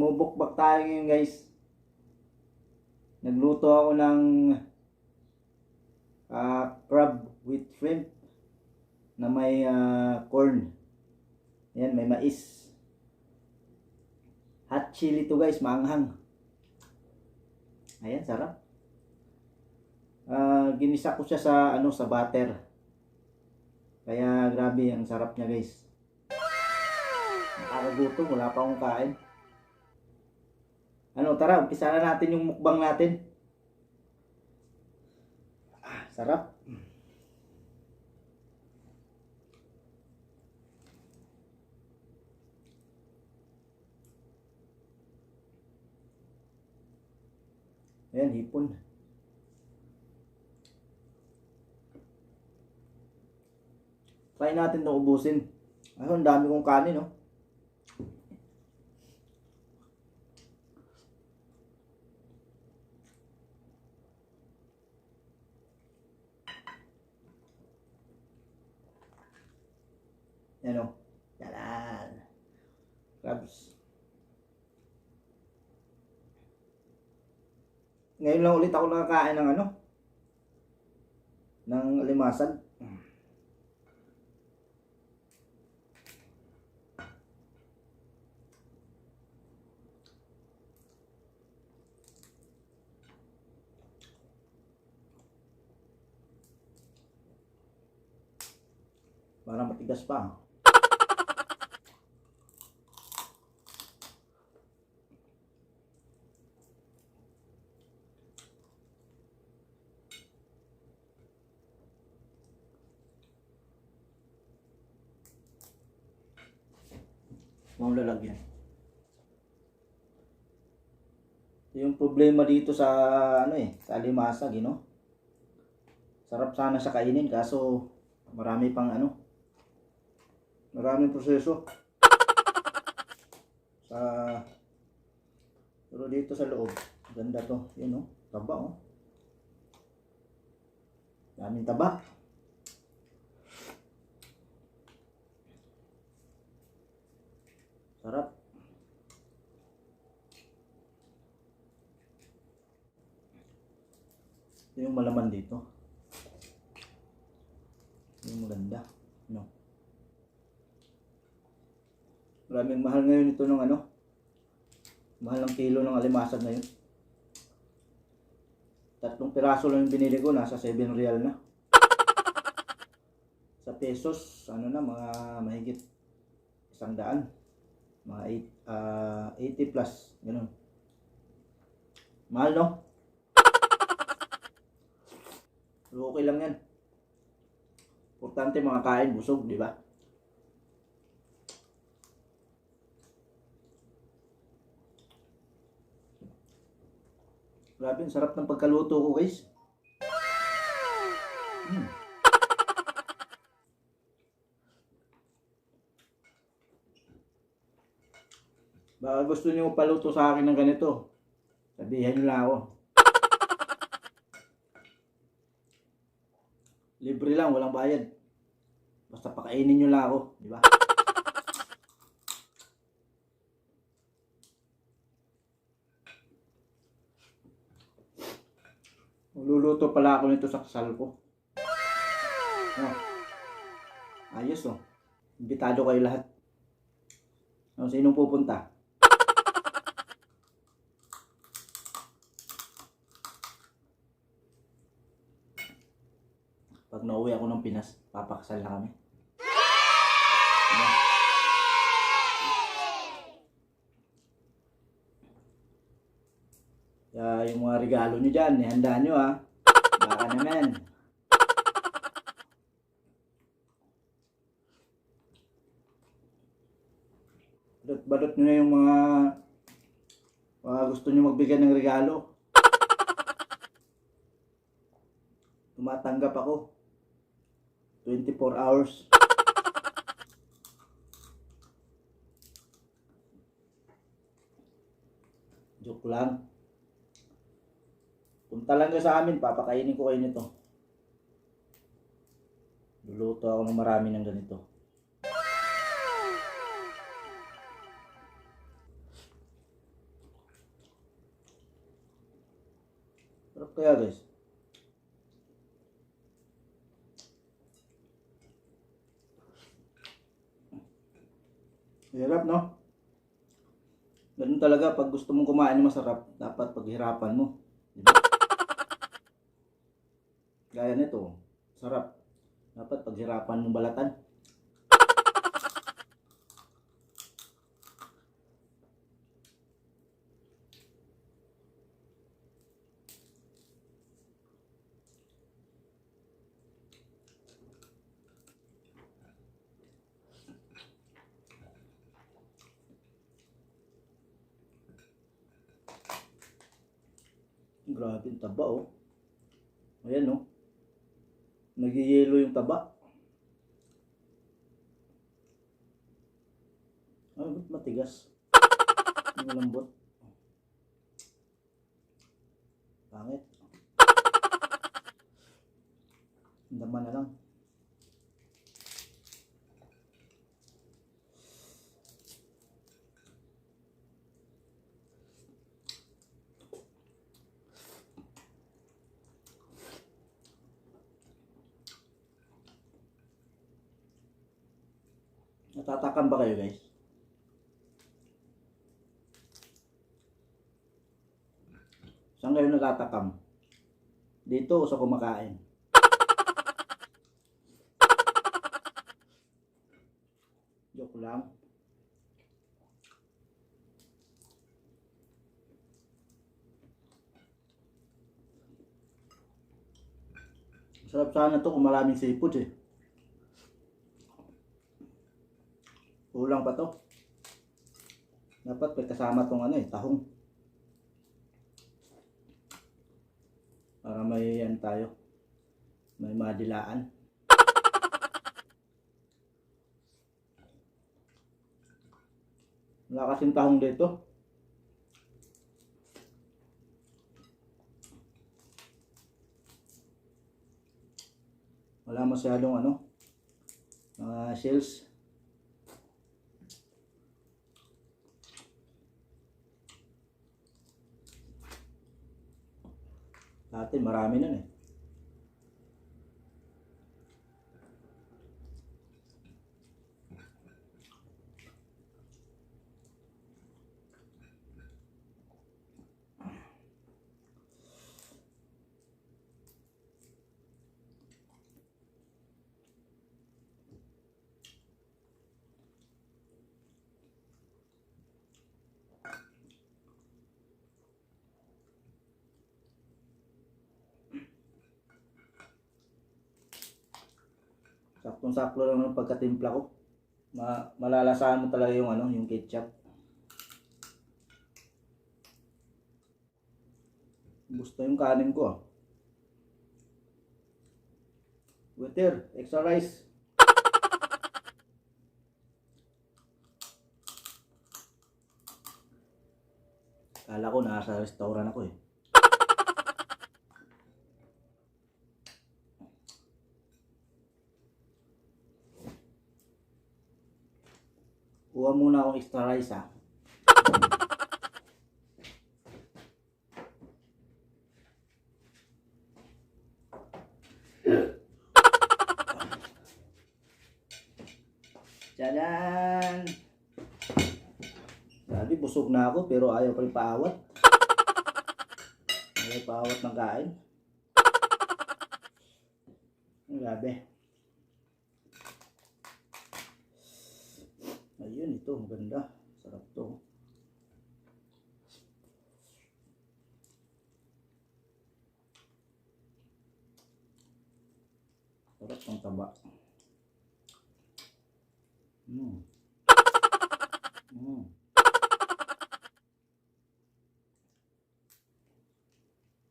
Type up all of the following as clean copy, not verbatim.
Mumukbang tayo ngayon guys. Nagluto ako ng crab with shrimp na may corn. Ayan, may mais. Hot chili to guys, maanghang. Ayan, sarap. Ginisa ko siya sa sa butter. Kaya grabe, ang sarap niya guys. Nakakagutom, wala pa akong kain. Tara, umpisa na natin yung mukbang natin. Sarap. Ayan, hipon. Try natin itong ubusin. Ang dami kong kanin, no? Yan, o. Yan. Crabs. Ngayon lang ulit ako nakakain ng ng alimasag. Parang matigas pa. Mau lalagyan. Yung problema dito sa sa alimasag, Sarap sana sa kainin kaso marami pang maraming proseso. Pero dito sa loob, ganda to. Yun, taba, daming taba. Sarap. Ito yung malaman dito. Yung maganda. Maraming mahal ngayon ito ng mahal ng kilo ng alimasag ngayon. 3 piraso lang yung binili ko, nasa 7 real na. Sa pesos, mga mahigit 100. Mga 80 plus, ganun. Mahal, no? Pero okay lang yan. Importante makakain, busog, di ba? Grabe, ang sarap ng pagkaluto ko, guys. Baka gusto niyo paluto sa akin ng ganito, sabihin niyo lang ako. Libre lang, walang bayad. Basta pakainin niyo lang ako, di ba? Magluluto pala ako nito sa kasal ko. Ayos, Imbitado kayo lahat. Sinong pupunta? Pag nauwi ako ng Pinas, papakasal na kami. Kaya yung mga regalo nyo dyan, ihanda nyo Baka naman. Balot nyo na yung mga gusto nyo magbigay ng regalo. Tumatanggap ako 24 hours. Joke lang. Punta lang sa amin, papakainin ko kayo nito. Luluto ako ng marami ng ganito. Sarap kaya guys. Hirap no? Ganun talaga pag gusto mong kumain ng masarap, dapat paghirapan mo. Diba? Gaya nito, sarap. Dapat paghirapan mong balatan. Grabe yung taba oh. Ayan oh. Nagyayelo yung taba. Ay, ba't matigas? Yung lambot. Pangit. Daman na lang. Natatakam ba kayo guys? Saan kayo natatakam? Dito o sa kumakain? Joke lang. Sarap sana to kung maraming seafood eh. Kulang pa to. Dapat may kasama tong ano eh, tahong. Para may yan tayo. May madilaan. Wala kasing tahong dito. Wala masyadong ano, mga shells. Dati marami nun eh. Saktong-sakto lang ng pagkatimpla ko. Malalasahan mo talaga yung ano, yung ketchup. Gusto yung kanin ko ah. Waiter, extra rice. Kala ko nasa restaurant ako eh. Kuha muna akong extra rice ha. Tadaan! Sabi busog na ako pero ayaw pa rin paawat. Ayaw paawat ng kain. Grabe. Ayun, ito maganda. Sarap to. Sarap ng taba.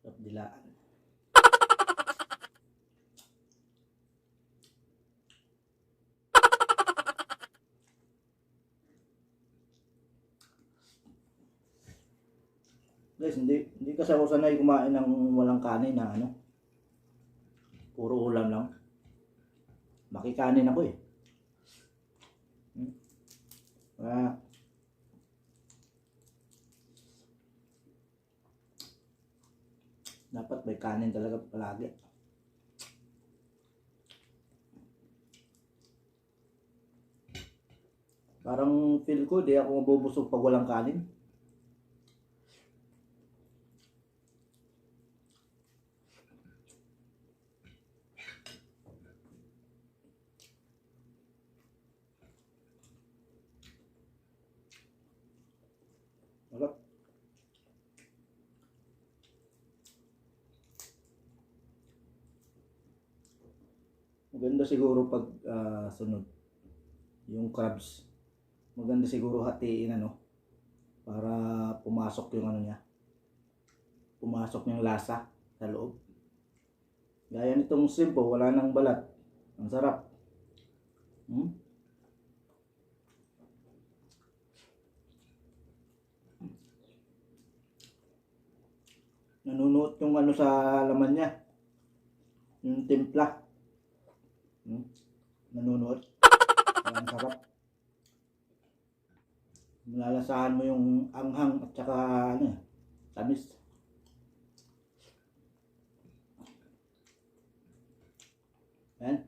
Sarap dilaan. Guys, hindi kasi ako sanay kumain ng walang kanin na ano. Puro ulam lang. Makikanin ako eh. Dapat may kanin talaga palagi. Parang feel ko di ako mabubusog pag walang kanin. Sarap. Maganda siguro pag sunod yung crabs. Maganda siguro hatiin para pumasok yung niya. Pumasok yung lasa sa loob. Gaya nitong simpo, wala nang balat. Ang sarap. Nanunuot yung sa laman niya. Yung timpla. Nanunuot. Ang sarap. Malalasahan mo yung anghang at saka tamis. Ayan.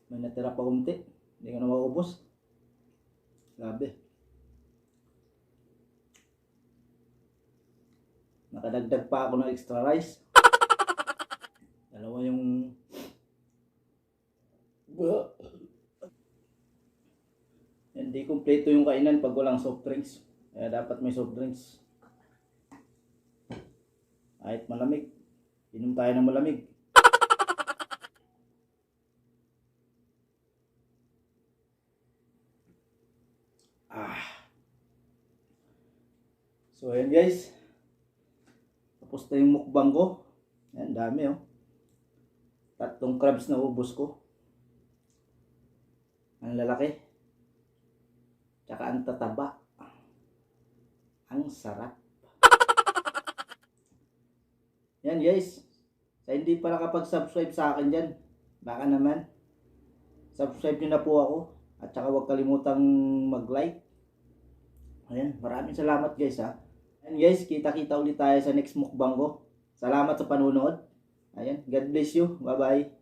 May natira pa kunti. Hindi ko na maubos. Grabe. Nakadagdag pa ako ng extra rice. Dalawa yung hindi kumpleto yung kainan pag walang soft drinks. Kaya dapat may soft drinks. Kahit malamig. Inom tayo ng malamig. So ayan guys. Tapos na yung mukbang ko. Ayan, dami 3 crabs na ubos ko. Ang lalaki. Tsaka ang tataba. Ang sarap. Yan guys. Sa hindi pa nakapag-subscribe sa akin dyan, baka naman, subscribe nyo na po ako. At saka huwag kalimutang mag-like. Ayan, maraming salamat guys Ayan guys, kita-kita ulit tayo sa next mukbang ko. Salamat sa panunood. Ayan, God bless you. Bye-bye.